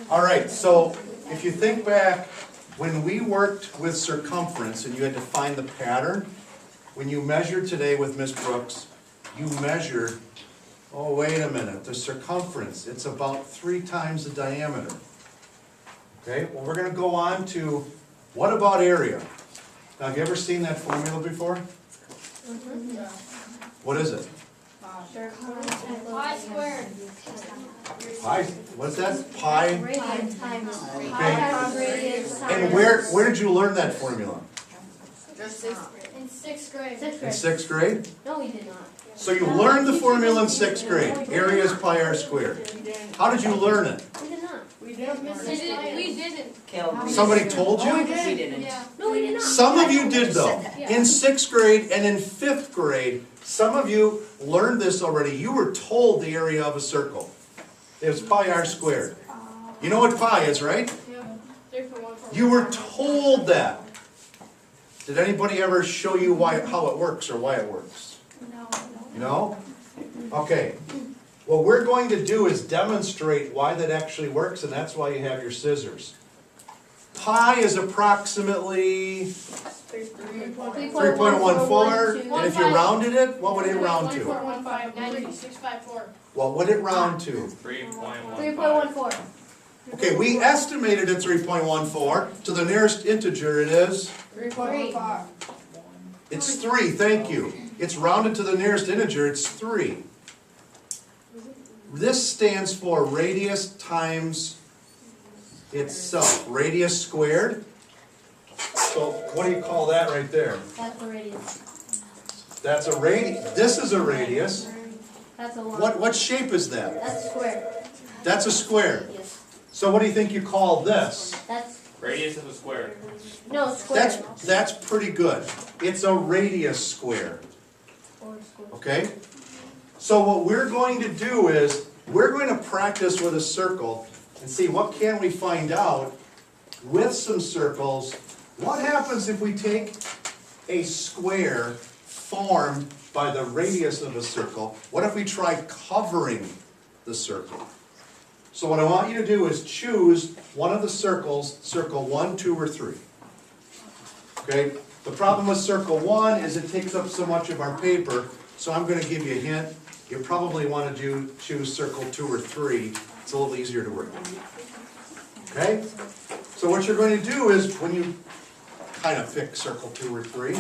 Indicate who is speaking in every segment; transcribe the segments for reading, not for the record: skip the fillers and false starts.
Speaker 1: All right, so if you think back, when we worked with circumference and you had to find the pattern, when you measured today with Miss Brooks, you measured, oh, wait a minute, the circumference, it's about 3 times the diameter. Okay, well, we're going to go on to, what about area? Now, have you ever seen that formula before? What is it?
Speaker 2: Pi squared.
Speaker 1: Pi, what's that? Pi?
Speaker 2: Radius times
Speaker 1: Okay. And where did you learn that formula?
Speaker 2: In sixth grade.
Speaker 1: In 6th grade?
Speaker 2: No, we did not.
Speaker 1: So you learned the formula in 6th grade. Area is pi r squared. How did you learn it?
Speaker 2: We did not.
Speaker 3: We didn't.
Speaker 2: We didn't.
Speaker 1: Somebody told you?
Speaker 3: We didn't.
Speaker 2: Yeah. No, we did not.
Speaker 1: Some of you did though. In 6th grade and in 5th grade, some of you learned this already. You were told the area of a circle. It was pi r squared. You know what pi is, right?
Speaker 2: Yeah.
Speaker 1: You were told that. Did anybody ever show you how it works or why it works? No? Okay. What we're going to do is demonstrate why that actually works, and that's why you have your scissors. Pi is approximately 3.14, and if you rounded it, what would it round to?
Speaker 2: 1.1593654.
Speaker 1: What would it round to?
Speaker 2: 3.14.
Speaker 1: Okay, we estimated at 3.14. To the nearest integer it is?
Speaker 2: 3.15.
Speaker 1: It's 3, thank you. It's rounded to the nearest integer, it's 3. This stands for radius times itself, radius squared. So what do you call that right there?
Speaker 2: That's the radius.
Speaker 1: That's a radius. This is a radius.
Speaker 2: That's a line.
Speaker 1: What shape is that?
Speaker 2: That's square.
Speaker 1: That's a square.
Speaker 2: Yes.
Speaker 1: So what do you think you call this?
Speaker 2: That's
Speaker 4: Radius of a square.
Speaker 2: no square.
Speaker 1: That's pretty good. It's a radius square.
Speaker 2: Or square.
Speaker 1: Okay? So what we're going to do is, we're going to practice with a circle and see what can we find out with some circles. What happens if we take a square formed by the radius of a circle? What if we try covering the circle? So what I want you to do is choose one of the circles, circle 1, 2, or 3. Okay? The problem with circle 1 is it takes up so much of our paper, so I'm going to give you a hint. You probably want to choose circle 2 or 3. It's a little easier to work with. Okay? So what you're going to do is, when you kind of pick circle 2 or 3,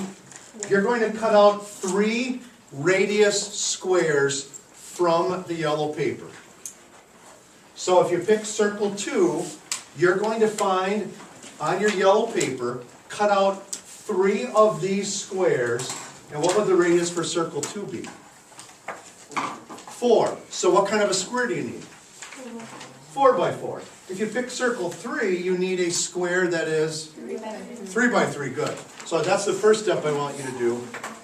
Speaker 1: you're going to cut out 3 radius squares from the yellow paper. So if you pick circle 2, you're going to find on your yellow paper, cut out 3 of these squares, and what would the radius for circle 2 be? 4. So what kind of a square do you need? 4 by 4. If you pick circle 3, you need a square that is 3 by 3. Good. So that's the first step I want you to do.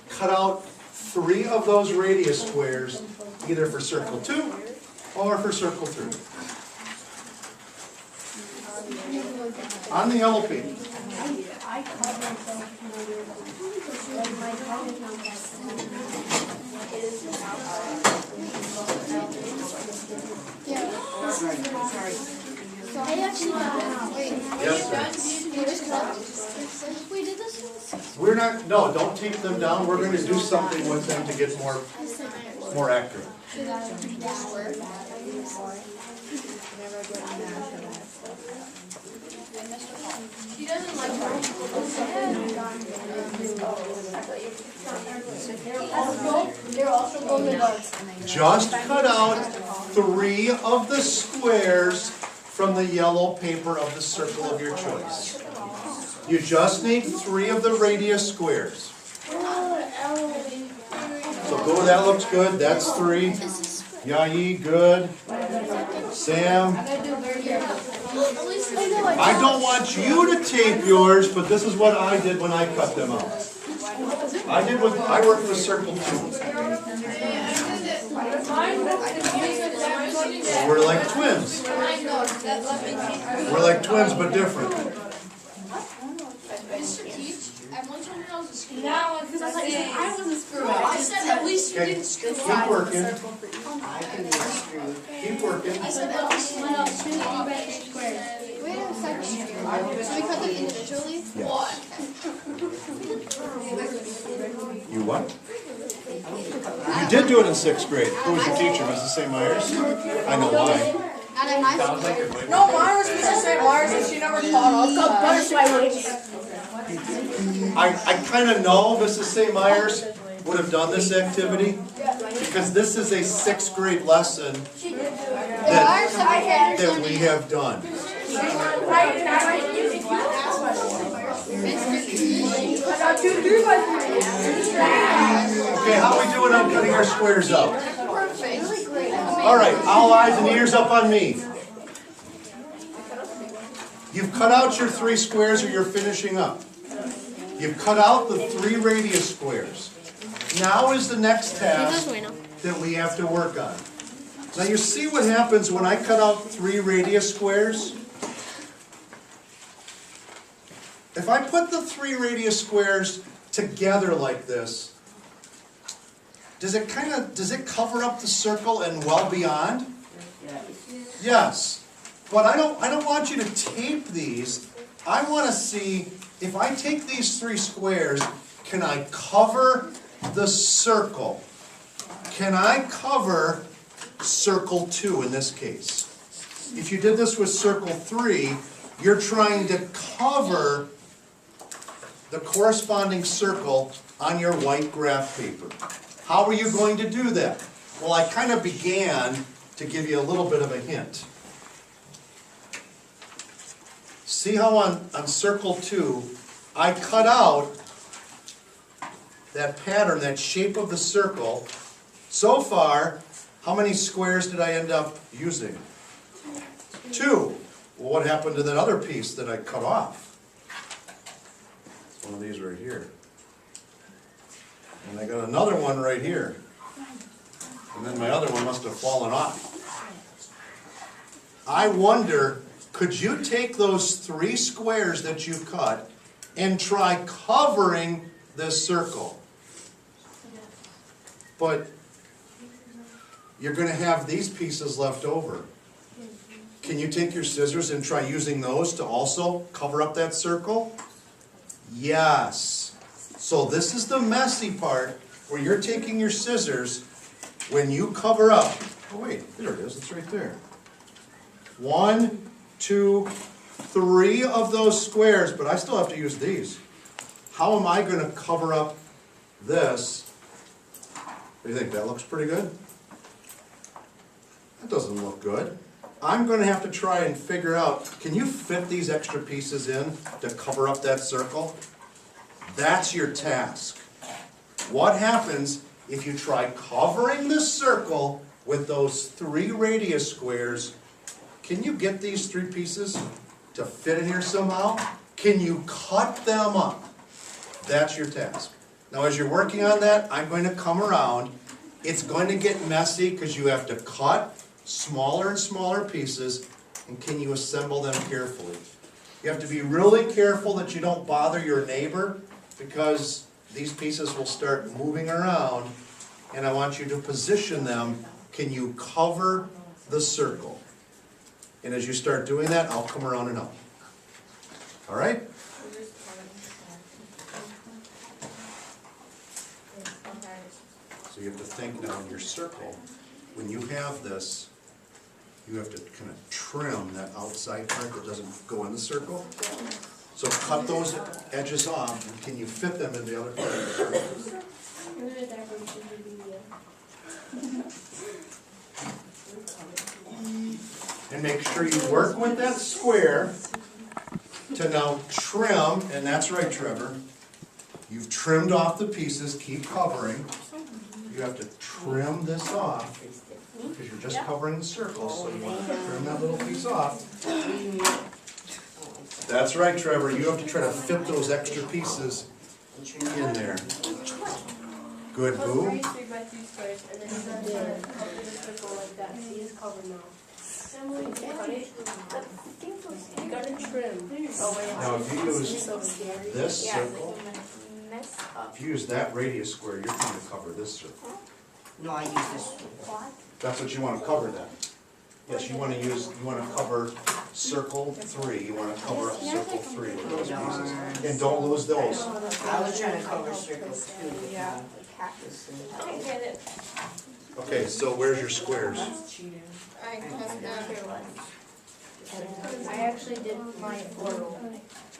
Speaker 1: Cut out 3 of those radius squares, either for circle 2 or for circle 3. On the yellow paper. We're not, no, don't tape them down. We're going to do something with them to get more accurate.
Speaker 2: She doesn't like They're also golden bugs.
Speaker 1: Just cut out 3 of the squares from the yellow paper of the circle of your choice. You just need 3 of the radius squares. So go, that looks good. That's 3. Yayi, good. Sam. I don't want you to tape yours, but this is what I did when I cut them out. I worked with circle 2. We're like twins. We're like twins, but different.
Speaker 2: No, because I was like, I wasn't screwing. I said at least you didn't screw up.
Speaker 1: Keep working.
Speaker 3: I can be screwed.
Speaker 1: Keep working.
Speaker 2: I said at least you didn't So we cut them individually?
Speaker 1: Yes. You what? You did do it in 6th grade. Who was your teacher? Mrs. St. Myers? I know why.
Speaker 2: Not in my school.
Speaker 3: No, mine was Mrs. St. Myers and she never taught us.
Speaker 1: I kind of know Mrs. St. Myers would have done this activity because this is a 6th grade lesson that we have done. Okay, how are we doing on cutting our squares up? All right, all eyes and ears up on me. You've cut out your 3 squares or you're finishing up. You've cut out the 3 radius squares. Now is the next task that we have to work on. Now you see what happens when I cut out 3 radius squares? If I put the 3 radius squares together like this, does it cover up the circle and well beyond? Yes. But I don't want you to tape these. I want to see if I take these 3 squares, can I cover the circle? Can I cover circle 2 in this case? If you did this with circle 3, you're trying to cover the corresponding circle on your white graph paper. How are you going to do that? Well, I kind of began to give you a little bit of a hint. See how on circle 2, I cut out that pattern, that shape of the circle. So far, how many squares did I end up using? 2. Well, what happened to that other piece that I cut off? It's one of these right here. And I got another one right here. And then my other one must have fallen off. I wonder, could you take those 3 squares that you cut and try covering this circle? But you're going to have these pieces left over. Can you take your scissors and try using those to also cover up that circle? Yes. So this is the messy part where you're taking your scissors when you cover up. Oh wait, there it is, it's right there. 1, 2, 3 of those squares, but I still have to use these. How am I going to cover up this? What do you think, that looks pretty good? That doesn't look good. I'm going to have to try and figure out, can you fit these extra pieces in to cover up that circle? That's your task. What happens if you try covering this circle with those 3 radius squares? Can you get these 3 pieces to fit in here somehow? Can you cut them up? That's your task. Now as you're working on that, I'm going to come around. It's going to get messy because you have to cut smaller and smaller pieces, and can you assemble them carefully? You have to be really careful that you don't bother your neighbor, because these pieces will start moving around, and I want you to position them. Can you cover the circle? And as you start doing that, I'll come around and help. All right? So you have to think now in your circle, when you have this, you have to kind of trim that outside part that doesn't go in the circle. So cut those edges off, and can you fit them in the other part of the circle? And make sure you work with that square to now trim, and that's right, Trevor. You've trimmed off the pieces, keep covering. You have to trim this off, because you're just covering the circle, so you want to trim that little piece off. That's right, Trevor. You have to try to fit those extra pieces in there. Good, Boo. Now, if you use this circle, if you use that radius square, you're trying to cover this circle.
Speaker 3: No, I use this.
Speaker 1: That's what you want to cover then. Yes, you wanna cover circle 3, you wanna cover up circle 3 with those pieces. And don't lose those.
Speaker 4: I was trying to cover circles too. Yeah.
Speaker 1: Okay, so where's your squares?
Speaker 2: I actually did my oral.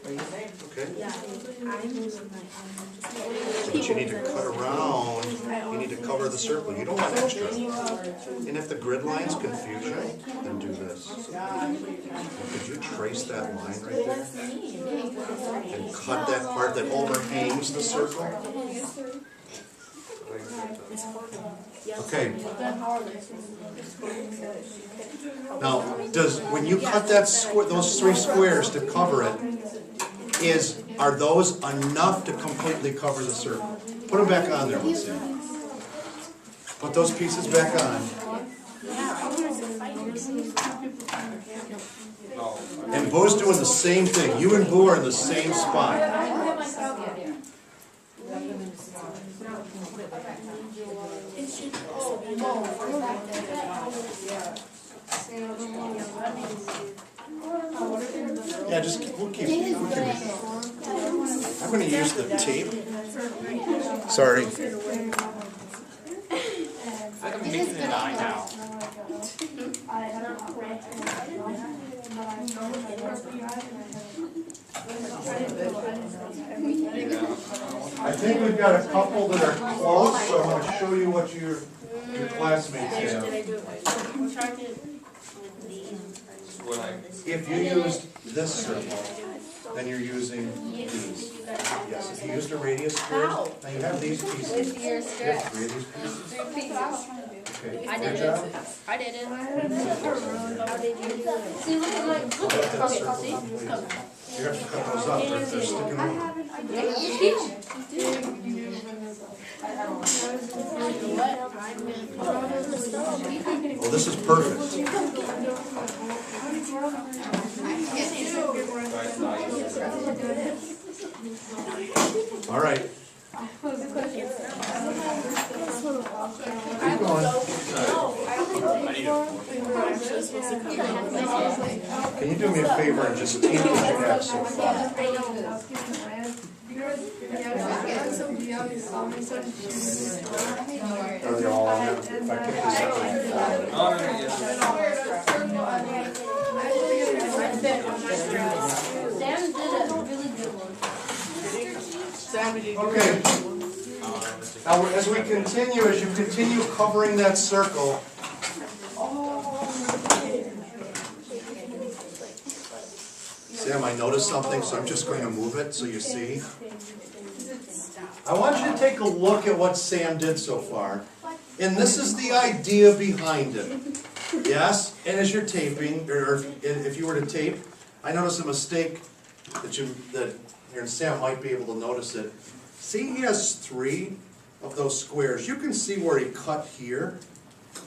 Speaker 1: Okay.
Speaker 2: Yeah.
Speaker 1: But you need to cut around, you need to cover the circle, you don't want extra. And if the grid lines confuse you, then do this. Could you trace that line right there? And cut that part that overhangs the circle? Okay. Now, when you cut those 3 squares to cover it, are those enough to completely cover the circle? Put them back on there, let's see. Put those pieces back on. And Boo's doing the same thing. You and Boo are in the same spot. Yeah, we'll keep it. I'm going to use the tape. Sorry.
Speaker 5: I'm making an eye now.
Speaker 1: I think we've got a couple that are close, so I'm going to show you what your classmates have. If you used this circle, then you're using these. Yes, if you used a radius square, then you have these pieces. You have 3 of these pieces. Okay,
Speaker 2: I
Speaker 1: good
Speaker 2: did
Speaker 1: job.
Speaker 2: it. I did it. See, look at my. Okay, see?
Speaker 1: You have to cut those up, or if they're sticking out. Oh, this is perfect. All right. Keep going. Can you do me a favor and just take what you have so far? Are they all on there? If I pick this up, I can follow it.
Speaker 2: Sam did a really good one.
Speaker 1: Okay. Now, as you continue covering that circle, Sam, I noticed something, so I'm just going to move it so you see. I want you to take a look at what Sam did so far. And this is the idea behind it. Yes? And as you're taping, or if you were to tape, I noticed a mistake that here, and Sam might be able to notice it. See, he has 3 of those squares. You can see where he cut here.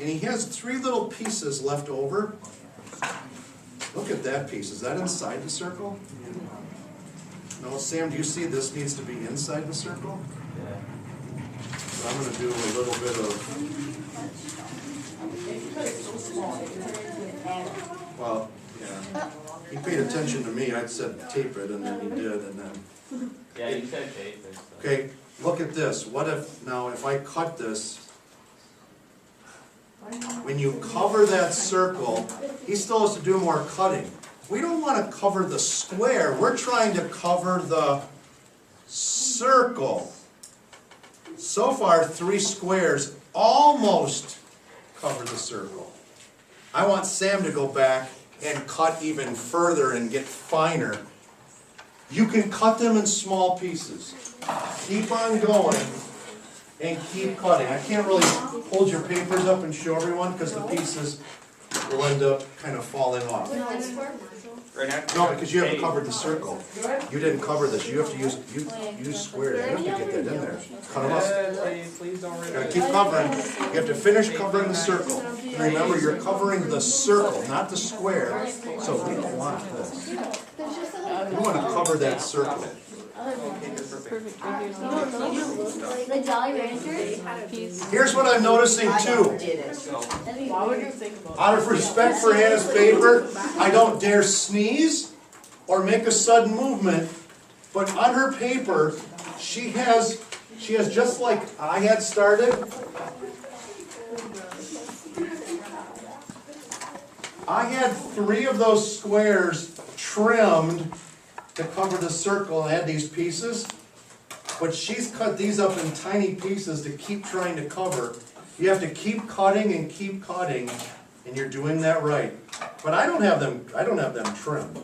Speaker 1: And he has 3 little pieces left over. Look at that piece. Is that inside the circle? No, Sam, do you see this needs to be inside the circle? So I'm going to do a little bit of... Well, yeah. He paid attention to me. I said tape it, and then he did, and then...
Speaker 5: Yeah, you said tape it. So.
Speaker 1: Okay, look at this. What if, now if I cut this, when you cover that circle, he still has to do more cutting. We don't want to cover the square. We're trying to cover the circle. So far, 3 squares almost cover the circle. I want Sam to go back and cut even further and get finer. You can cut them in small pieces. Keep on going and keep cutting. I can't really hold your papers up and show everyone because the pieces will end up kind of falling off.
Speaker 5: Right after
Speaker 1: No, because you haven't covered the circle. You didn't cover this. You have to use squares. You have to get that in there. Cut them up.
Speaker 5: Please don't
Speaker 1: You gotta keep covering. You have to finish covering the circle. And remember, you're covering the circle, not the square. So we don't want this. We want to cover that circle.
Speaker 5: Okay, that's perfect.
Speaker 2: The Jolly Ranchers?
Speaker 1: Here's what I'm noticing
Speaker 4: I
Speaker 1: too.
Speaker 4: did it.
Speaker 3: Why would you think about
Speaker 1: Out of respect for Hannah's paper, I don't dare sneeze or make a sudden movement, but on her paper, she has just like I had started. I had 3 of those squares trimmed to cover the circle and add these pieces, but she's cut these up in tiny pieces to keep trying to cover. You have to keep cutting, and you're doing that right. But I don't have them trimmed.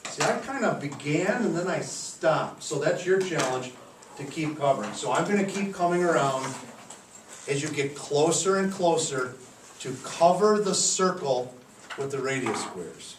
Speaker 1: See, I kind of began and then I stopped, so that's your challenge, to keep covering. So I'm gonna keep coming around as you get closer and closer to cover the circle with the radius squares.